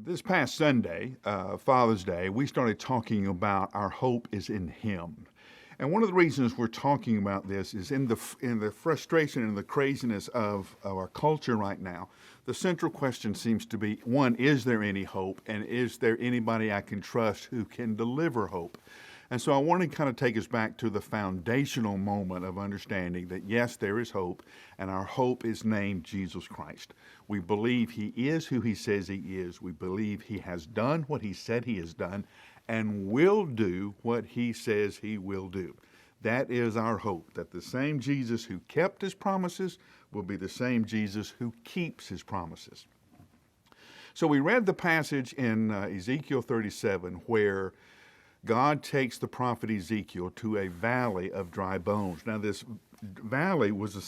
This past Sunday, Father's Day, we started talking about our hope is in Him. And one of the reasons we're talking about this is in the frustration and the craziness of our culture right now. The central question seems to be, one, is there any hope? And is there anybody I can trust who can deliver hope? And so I want to kind of take us back to the foundational moment of understanding that yes, there is hope, and our hope is named Jesus Christ. We believe He is who He says He is. We believe He has done what He said He has done and will do what He says He will do. That is our hope, that the same Jesus who kept His promises will be the same Jesus who keeps His promises. So we read the passage in Ezekiel 37 where God takes the prophet Ezekiel to a valley of dry bones. Now, this valley was a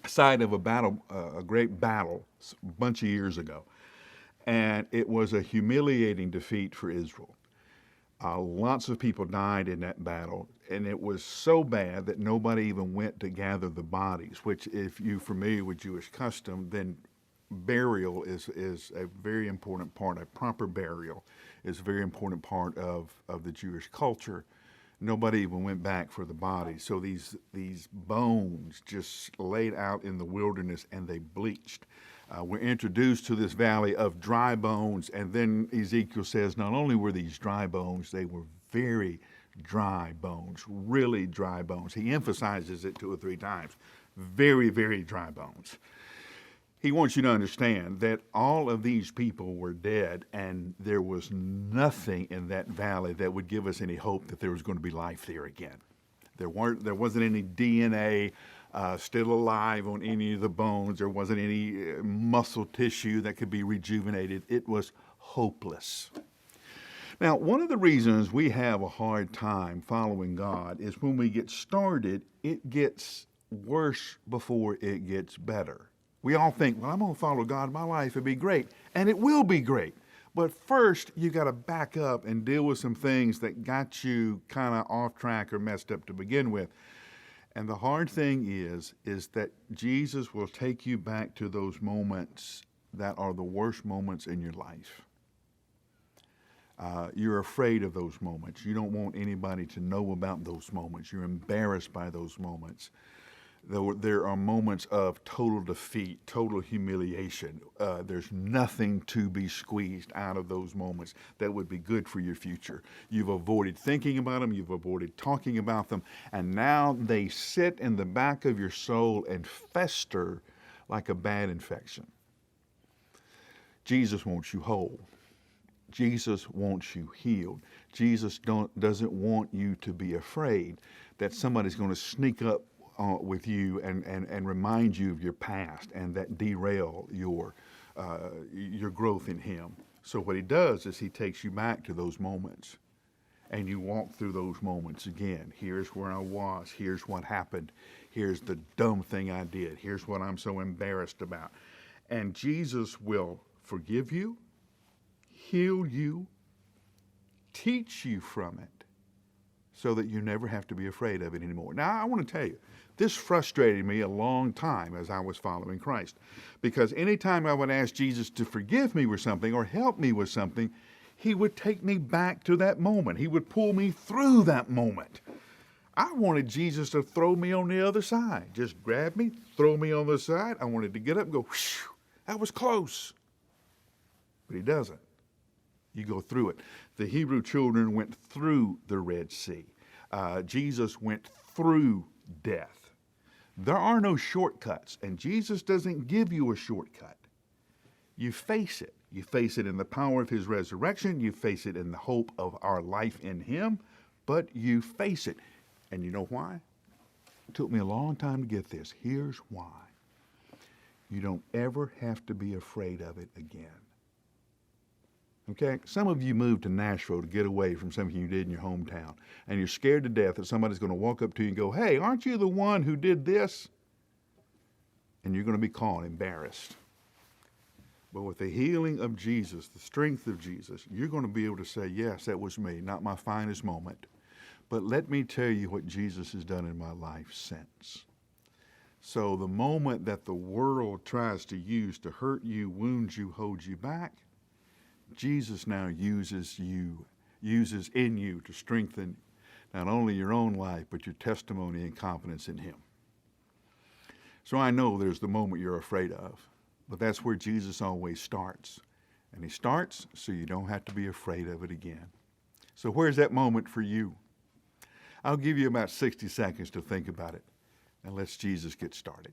site of a battle, a great battle, a bunch of years ago. And it was a humiliating defeat for Israel. Lots of people died in that battle, and it was so bad that nobody even went to gather the bodies, which, if you're familiar with Jewish custom, then burial is a very important part. A proper burial is a very important part of the Jewish culture. Nobody even went back for the bodies. So these bones just laid out in the wilderness, and they bleached. We're introduced to this valley of dry bones, and then Ezekiel says not only were these dry bones, they were very dry bones, really dry bones. He emphasizes it 2 or 3 times. Very, very dry bones. He wants you to understand that all of these people were dead, and there was nothing in that valley that would give us any hope that there was going to be life there again. There wasn't any DNA still alive on any of the bones. There wasn't any muscle tissue that could be rejuvenated. It was hopeless. Now, one of the reasons we have a hard time following God is when we get started, it gets worse before it gets better. We all think, well, I'm going to follow God. My life will be great. And it will be great. But first, you got to back up and deal with some things that got you kind of off track or messed up to begin with. And the hard thing is that Jesus will take you back to those moments that are the worst moments in your life. You're afraid of those moments. You don't want anybody to know about those moments. You're embarrassed by those moments. There are moments of total defeat, total humiliation. There's nothing to be squeezed out of those moments that would be good for your future. You've avoided thinking about them. You've avoided talking about them. And now they sit in the back of your soul and fester like a bad infection. Jesus wants you whole. Jesus wants you healed. Jesus doesn't want you to be afraid that somebody's going to sneak up with you and remind you of your past, and that derail your growth in Him. So what He does is He takes you back to those moments, and you walk through those moments again. Here's where I was. Here's what happened. Here's the dumb thing I did. Here's what I'm so embarrassed about. And Jesus will forgive you, heal you, teach you from it, so that you never have to be afraid of it anymore. Now, I want to tell you, this frustrated me a long time as I was following Christ, because anytime I would ask Jesus to forgive me with something or help me with something, He would take me back to that moment. He would pull me through that moment. I wanted Jesus to throw me on the other side. Just grab me, throw me on the side. I wanted to get up and go, whew, that was close. But He doesn't. You go through it. The Hebrew children went through the Red Sea. Jesus went through death. There are no shortcuts, and Jesus doesn't give you a shortcut. You face it. You face it in the power of His resurrection. You face it in the hope of our life in Him, but you face it. And you know why? It took me a long time to get this. Here's why. You don't ever have to be afraid of it again. Okay, some of you moved to Nashville to get away from something you did in your hometown, and you're scared to death that somebody's going to walk up to you and go, hey, aren't you the one who did this? And you're going to be caught embarrassed. But with the healing of Jesus, the strength of Jesus, you're going to be able to say, yes, that was me, not my finest moment. But let me tell you what Jesus has done in my life since. So the moment that the world tries to use to hurt you, wound you, hold you back, Jesus now uses in you to strengthen not only your own life, but your testimony and confidence in him. So I know there's the moment you're afraid of, but that's where Jesus always starts. And he starts so you don't have to be afraid of it again. So where's that moment for you? I'll give you about 60 seconds to think about it, and let's Jesus get started.